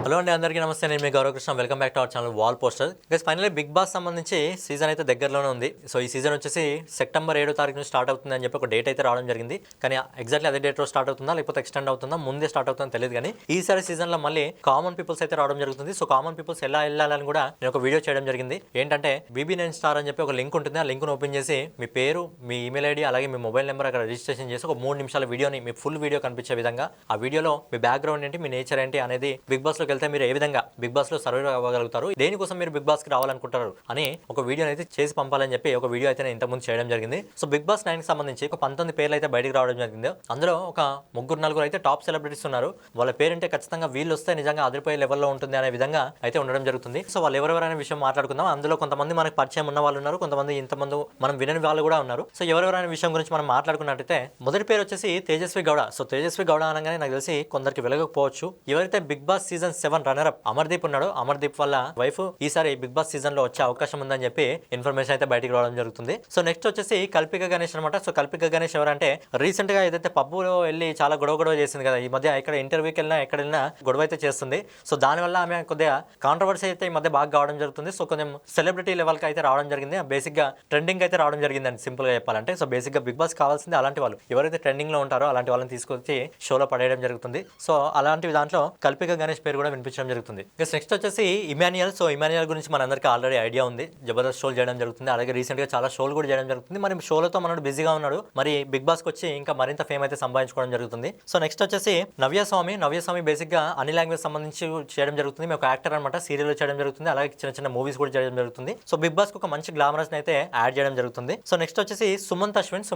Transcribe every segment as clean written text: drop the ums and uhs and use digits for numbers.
Hello అండి, అందరికీ నమస్తే. నేను మీ Gaurav Krishna. Welcome back to our channel wall poster. Guys, finally Bigg Boss సంబంధించి సీజన్ అయితే దగ్గరలోనే ఉంది. సో ఈ సీజన్ వచ్చేసి సెప్టెంబర్ 7వ తారీఖు నుంచి స్టార్ట్ అవుతుంది అని చెప్పి ఒక డేట్ అయితే రావడం జరిగింది. కానీ ఎగ్జాక్ట్లీ అదే డేట్లో స్టార్ట్ అవుతుందా లేకపోతే ఎక్స్టెండ్ అవుతుందా, ముందే స్టార్ట్ అవుతుందో తెలియదు. కానీ ఈసారి సీజన్లో మళ్ళీ కామన్ పీపుల్స్ అయితే రావడం జరుగుతుంది. సో కామన్ పీపుల్స్ ఎలా వెళ్ళాలని కూడా నేను ఒక వీడియో చేయడం జరిగింది. ఏంటంటే BB9 స్టార్ అని చెప్పి ఒక లింక్ ఉంటుంది. ఆ లింక్ను ఓపెన్ చేసి మీ పేరు, మీ ఈమెయిల్ ఐడి, అలాగే మీ మొబైల్ నెంబర్ అక్కడ రిజిస్ట్రేషన్ చేసి ఒక 3 నిమిషాల వీడియోని, మీ ఫుల్ వీడియో కనిపించే విధంగా ఆ వీడియోలో మీ బ్యాక్గ్రౌండ్ ఏంటి, మీ నేచర్ ఏంటి అనేది బిగ్ బాస్ లోకి వెళ్తే మీరు ఏ విధంగా బిగ్ బాస్ లో సర్వైవ్ అవ్వగలుగుతారు, దేనికోసం మీరు బిగ్ బాస్ కి రావాలనుకుంటారు అని ఒక వీడియో అయితే చేసి పంపాలని చెప్పి ఒక వీడియో అయితే నేను ఇంతకుముందు చేయడం జరిగింది. సో బిగ్ బాస్ 9 కి సంబంధించి ఒక 19 పేర్లు అయితే బయటకు రావడం జరిగింది. అందులో ఒక 3-4 అయితే టాప్ సెలబ్రిటీస్ ఉన్నారు. వాళ్ళ పేరంటే ఖచ్చితంగా వీళ్ళు వస్తే నిజంగా అదిరిపోయే లెవెల్లో ఉంటుంది అనే విధంగా అయితే ఉండడం జరుగుతుంది. సో వాళ్ళు ఎవరెవరైన విషయం మాట్లాడుకుందాం. అందులో కొంతమంది మనకు పరిచయం ఉన్న వాళ్ళు ఉన్నారు, కొంతమంది ఇంతమంది మనం వినని వాళ్ళు కూడా ఉన్నారు. సో ఎవరెవరైన విషయం గురించి మనం మాట్లాడుకున్నట్టయితే మొదటి పేరు వచ్చేసి తేజస్వి గౌడ. సో తేజస్వి గౌడ అనగానే నాకు తెలిసి కొందరికి వెలగకపోవచ్చు. ఎవరైతే Bigg Boss season 7 runner up Amardeep ఉన్నాడు, అమర్దీప్ వల్ల వైఫ్ ఈసారి బిగ్ బాస్ సీజన్ లో వచ్చే అవకాశం ఉందని చెప్పి ఇన్ఫర్మేషన్ అయితే బయటికి రావడం జరుగుతుంది. సో నెక్స్ట్ వచ్చేసి కల్పిక గణేష్ అనమాట. సో కల్పిక గణేష్ ఎవరంటే రీసెంట్ గా ఏదైతే పబ్బులో వెళ్ళి చాలా గొడవ చేసింది కదా, ఈ మధ్య ఇక్కడ ఇంటర్వ్యూకి వెళ్ళినా ఎక్కడ వెళ్ళినా గొడవ అయితే చేస్తుంది. సో దానివల్ల ఆమె కొద్దిగా కాంట్రవర్సీ అయితే ఈ మధ్య బాగా కావడం జరుగుతుంది. సో కొంచెం సెలబ్రిటీ లెవెల్ కి అయితే రావడం జరిగింది. బేసిక్ గా ట్రెండింగ్ అయితే రావడం జరిగిందండి, సింపుల్ గా చెప్పాలంటే. సో బేసిక్ గా బిగ్ బాస్ కావాల్సింది అలాంటి వాళ్ళు, ఎవరైతే ట్రెండింగ్ లో ఉంటారో అలాంటి వాళ్ళని తీసుకొచ్చి షోలో పడేయడం జరుగుతుంది. సో అలాంటి దాంట్లో కల్పిక గణేష్ పేరు కూడా వినిపించడం జరుగుతుంది. నెక్స్ట్ వచ్చేసి ఇమాన్యుయల్. సో ఇమాన్యుయల్ గురించి మనందరికీ ఆల్రెడీ ఐడియా ఉంది. జబర్దస్త్ షోలు చేయడం జరుగుతుంది, అలాగే రీసెంట్ గా చాలా షోలు కూడా చేయడం జరుగుతుంది. మరి షోలతో మనడు బిజీగా ఉన్నాడు, మరి బిగ్ బాస్ కి వచ్చి ఇంకా మరింత ఫేమ్ అయితే సంపాదించుకోవడం జరుగుతుంది. సో నెక్స్ట్ వచ్చేసి నవ్యస్వామి బేసిక్ గా అన్ని లాంగ్వేజ్ సంబంధించి చేయడం జరుగుతుంది. మేము ఒక యాక్టర్ అనమాట, సీరియల్ చేయడం జరుగుతుంది, అలాగే చిన్న చిన్న మూవీస్ కూడా చేయడం జరుగుతుంది. సో బిగ్ బాస్ కి ఒక మంచి గ్లామరస్ అయితే యాడ్ చేయడం జరుగుతుంది. సో నెక్స్ట్ వచ్చేసి సుమంత్ అశ్విన్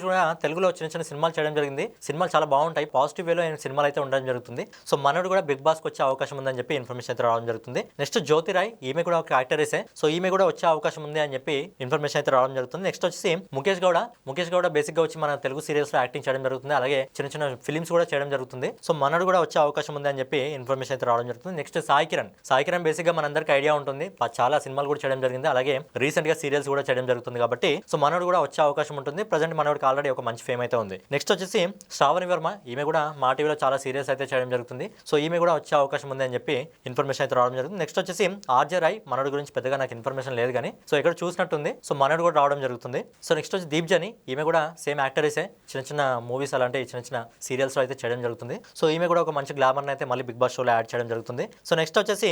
కూడా తెలుగులో చిన్న చిన్న సినిమాలు చేయడం జరిగింది. సినిమాలు చాలా బాగుంటాయి, పాజిటివ్ వేలో సినిమాలు అయితే ఉండడం జరుగుతుంది. సో మనడు కూడా బిగ్ బాస్ కి వచ్చే అవకాశం ఉందని చెప్పి ఇన్ఫర్మేషన్ అయితే రావడం జరుగుతుంది. నెక్స్ట్ జ్యోతిరాయ్, ఈమె కూడా ఒక యాక్టరేసే. సో ఈమె కూడా వచ్చే అవకాశం ఉంది అని చెప్పి ఇన్ఫర్మేషన్ అయితే రావడం జరుగుతుంది. నెక్స్ట్ వచ్చేసి ముఖేష్ గౌడ బేసిక్ గా వచ్చి మన తెలుగు సీరియల్స్ లో యాక్టింగ్ చేయడం జరుగుతుంది, అలాగే చిన్న చిన్న ఫిలిమ్స్ కూడా చేయడం జరుగుతుంది. సో మనడు కూడా వచ్చే అవకాశం ఉంది అని చెప్పి ఇన్ఫర్మేషన్ అయితే రావడం జరుగుతుంది. నెక్స్ట్ సాయి కిరణ్ బేసిక్ గా మనందరికీ ఐడియా ఉంటుంది, చాలా సినిమాలు కూడా చేయడం జరిగింది, అలాగే రీసెంట్ గా సీరియల్స్ కూడా చేయడం జరుగుతుంది. కాబట్టి సో మనడు కూడా వచ్చే అవకాశం ఉంటుంది. ప్రజెంట్ మనోడికి ఆల్రెడీ ఒక మంచి ఫేమ్ అయితే ఉంది. నెక్స్ట్ వచ్చేసి శ్రావణి వర్మ, ఈమె కూడా మా టీవీలో చాలా సీరియల్స్ అయితే చేయడం జరుగుతుంది. సో ఈమె కూడా వచ్చే అవకాశం ఉంది అని చెప్పి ఇన్ఫర్మేషన్ అయితే రావడం జరుగుతుంది. నెక్స్ట్ వచ్చేసి ఆర్జే రాయ్, మనోడి గురించి పెద్దగా నాకు ఇన్ఫర్మేషన్ లేదు కానీ సో ఇక్కడ చూసినట్టుంది. సో మనోడు కూడా రావడం జరుగుతుంది. సో నెక్స్ట్ వచ్చి దీప్ జని, ఈమె కూడా సేమ్ యాక్టరేసే, చిన్న చిన్న మూవీస్ అలాంటి చిన్న చిన్న సీరియల్స్ లో అయితే చేయడం జరుగుతుంది. సో ఈమె కూడా ఒక మంచి గ్లామర్ అయితే మళ్ళీ బిగ్ బాస్ షోలో యాడ్ చేయడం జరుగుతుంది. సో నెక్స్ట్ వచ్చేసి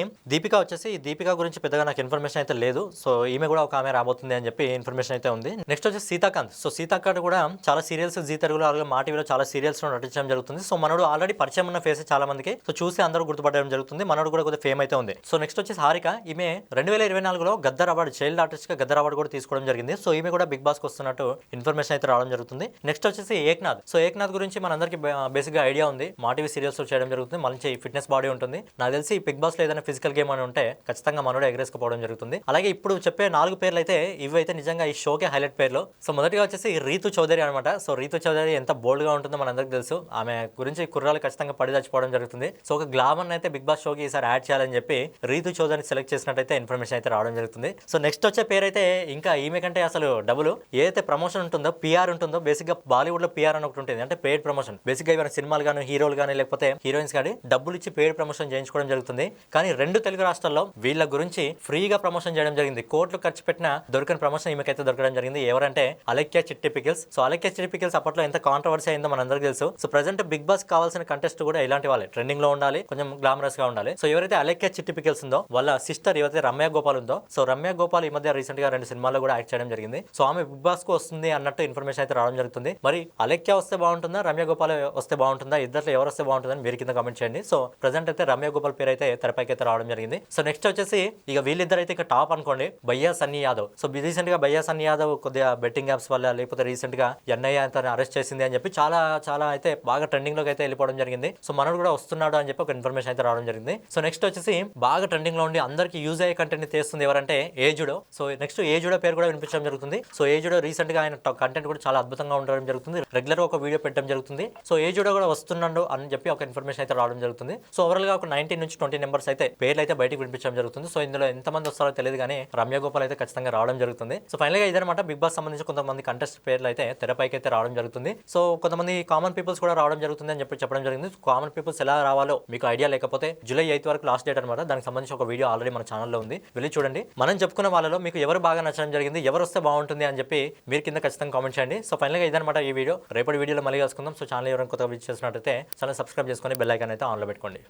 దీపిక గురించి పెద్దగా నాకు ఇన్ఫర్మేషన్ అయితే లేదు. సో ఈమె కూడా ఒక ఆమె రాబోతుంది అని చెప్పి ఇన్ఫర్మేషన్ అయితే ఉంది. నెక్స్ట్ వచ్చేసి సీతాకాంత్ కూడా చాలా సీరియల్స్ జీ తెలుగులో అలాగే మా టీవీలో చాలా సీరియల్స్ లో నటించడం జరుగుతుంది. సో మనోడు ఆల్రెడీ పరిచయం ఉన్న ఫేస్ చాలా మందికి, సో చూసి అందరూ గుర్తుపట్టడం జరుగుతుంది. మనోడు కూడా కొద్దిగా ఫేమ్ అయితే ఉంది. సో నెక్స్ట్ వచ్చేసి హారిక, ఈమె 2024లో గద్దర్ అవార్డు, చైల్డ్ ఆర్టిస్ట్ గా గద్దర్ అవార్డు కూడా తీసుకోవడం జరిగింది. సో ఈమె కూడా బిగ్ బాస్ కి వస్తున్నట్టు ఇన్ఫర్మేషన్ అయితే రావడం జరుగుతుంది. నెక్స్ట్ వచ్చేసి ఏక్నాథ్ గురించి మనందరికీ బేసిక్ గా ఐడియా ఉంది, మా టీవీ సీరియల్స్ చేయడం జరుగుతుంది, మంచి ఫిట్నెస్ బాడీ ఉంటుంది. నాకు తెలిసి బిగ్ బాస్ లో ఏదైనా ఫిజికల్ గేమ్ అని ఉంటే ఖచ్చితంగా మనోడు ఎగరేసుకుపోవడం జరుగుతుంది. అలాగే ఇప్పుడు చెప్పే 4 పేర్లు అయితే ఇవైతే నిజంగా ఈ షోకే హైలైట్ పేర్లు. సో మొదటిగా వచ్చేసి రీతు చౌదరి అనమాట. సో రీతు చౌదరి ఎంత బోల్డ్ గా ఉంటుందో మనందరికీ తెలుసు. ఆమె గురించి కుర్రాలు ఖచ్చితంగా పడి చచ్చిపోవడం జరుగుతుంది. సో ఒక గ్లామర్ అయితే బిగ్ బాస్ షోకి ఈసారి యాడ్ చేయాలని చెప్పి రీతు చౌదరిని సెలెక్ట్ చేసినట్టయితే ఇన్ఫర్మేషన్ అయితే రావడం జరుగుతుంది. సో నెక్స్ట్ వచ్చే పేరు అయితే ఇంకా ఈమె కంటే అసలు డబుల్, ఏదైతే ప్రమోషన్ ఉంటుందో, పిఆర్ ఉంటుందో, బేసిక్ గా బాలీవుడ్ లో పిఆర్ అని ఒకటి ఉంటుంది, అంటే పెయిడ్ ప్రమోషన్. బేసిక్ గా ఇవన్న సినిమాలు కానీ, హీరోలు కానీ, లేకపోతే హీరోయిన్స్ కానీ డబ్బులు ఇచ్చి పెయిడ్ ప్రమోషన్ చేయించుకోవడం జరుగుతుంది. కానీ 2 తెలుగు రాష్ట్రాల్లో వీళ్ళ గురించి ఫ్రీగా ప్రమోషన్ చేయడం జరిగింది. కోట్లు ఖర్చు పెట్టిన దొరికిన ప్రమోషన్ ఈమెకైతే దొరకడం జరిగింది. ఎవరంటే అలెక్యా చిట్టి పికిల్స్. సో అలెక్యా చిట్టి పికిల్స్ అప్పట్లో ఎంత కాంట్రవర్సీ అయిందో మనందరికీ తెలుసు. సో ప్రెజెంట్ బిగ్ బాస్ కావాల్సిన కంటెస్ట్ కూడా ఇలాంటి వాళ్ళే, ట్రెండింగ్ లో ఉండాలి, కొంచెం గ్లామరస్ గా ఉండాలి. సో ఎవరైతే అలెక్యా చిట్టి పికిల్స్ ఉందో వాళ్ళ సిస్టర్ ఎవరైతే రమ్య గోపాల్ ఉందో, సో రమ్య గోపాల్ ఈ మధ్య రీసెంట్ గా 2 సినిమాల్లో కూడా యాక్ట్ చేయడం జరిగింది. సో ఆమె బిగ్ బాస్ కు వస్తుంది అన్నట్టు ఇన్ఫర్మేషన్ అయితే రావడం జరుగుతుంది. మరి అలెక్యా వస్తే బాగుంటుందా, రమ్య గోపాల్ వస్తే బాగుంటుందా, ఇద్దరు ఎవరు వస్తే బాగుంటుందని మీరు కింద కామెంట్ చేయండి. సో ప్రెజెంట్ అయితే రమ్య గోపాల్ పేరు అయితే తెరపైకి అయితే రావడం జరిగింది. సో నెక్స్ట్ వచ్చేసి ఇక వీళ్ళిద్దరు అయితే ఇక టాప్ అనుకోండి, భయ్యా సన్నీ యాదవ్. సో రీసెంట్ గా భయ్యా సన్నీ యాదవ్ కొద్దిగా బెట్టింగ్ యాప్స్ వల్ల, లేకపోతే రీసెంట్ గా ఎన్ఐఏ తను అరెస్ట్ చేసింది అని చెప్పి చాలా అయితే బాగా ట్రెండింగ్ లోకి అయితే వెళ్ళిపోవడం జరిగింది. సో మనోడు కూడా వస్తున్నాడు అని చెప్పి ఒక ఇన్ఫర్మేషన్ అయితే రావడం జరిగింది. సో నెక్స్ట్ వచ్చేసి బాగా ట్రెండింగ్ లో ఉండి అందరికి యూజ్ అయ్యే కంటెంట్ చేస్తుంది ఎవరంటే ఏజుడో. సో నెక్స్ట్ ఏజుడో పేరు కూడా వినిపించడం జరుగుతుంది. సో ఏజుడో రీసెంట్ గా ఆయన కంటెంట్ కూడా చాలా అద్భుతంగా ఉండడం జరుగుతుంది, రెగ్యులర్ గా ఒక వీడియో పెట్టడం జరుగుతుంది. సో ఏజుడో కూడా వస్తున్నాడు అని చెప్పి ఒక ఇన్ఫర్మేషన్ అయితే రావడం జరుగుతుంది. సో ఓవరాల్ గా ఒక 19 నుంచి 20 నెంబర్స్ అయితే పేర్లు అయితే బయటకు వినిపించడం జరుగుతుంది. సో ఇందులో ఎంతమంది వస్తారో తెలియదు కానీ రమ్య గోపాల్ అయితే ఖచ్చితంగా రావడం జరుగుతుంది. సో ఫైనల్ గా ఇదనమాట బిగ్ బాస్ సంబంధించి కొంతమంది కంటెస్ట్ పేర్లు అయితే తెరపైకి అయితే రావడం జరుగుతుంది. సో కొంతమంది కామన్ పీపుల్స్ కూడా రావడం జరుగుతుంది అని చెప్పి చెప్పడం జరిగింది. కామన్ పీపుల్స్ ఎలా రావాలో మీకు ఐడియా లేకపోతే అంటే జూలై 8 వరకు లాస్ట్ డేట్ అనమాట. దానికి సంబంధించి ఒక వీడియో ఆల్రెడీ మన ఛానల్లో ఉంది, వెళ్ళి చూడండి. మనం చెప్పుకున్న వాళ్ళలో మీకు ఎవరు బాగా నచ్చడం జరిగింది, ఎవరు వస్తే బాగుంటుంది అని చెప్పి మీరు కింద ఖచ్చితంగా కామెంట్ చేయండి. సో ఫైనల్గా ఇదనమాట ఈ వీడియో. రేపటి వీడియోలో మళ్ళీ కలుసుకుందాం. సో ఛానల్ ఎవరైనా కొత్తగా విజిట్ చేసినట్టయితే ఛానల్ సబ్స్క్రైబ్ చేసుకొని బెల్ ఐకాన్ అయితే ఆన్లో పెట్టుకోండి.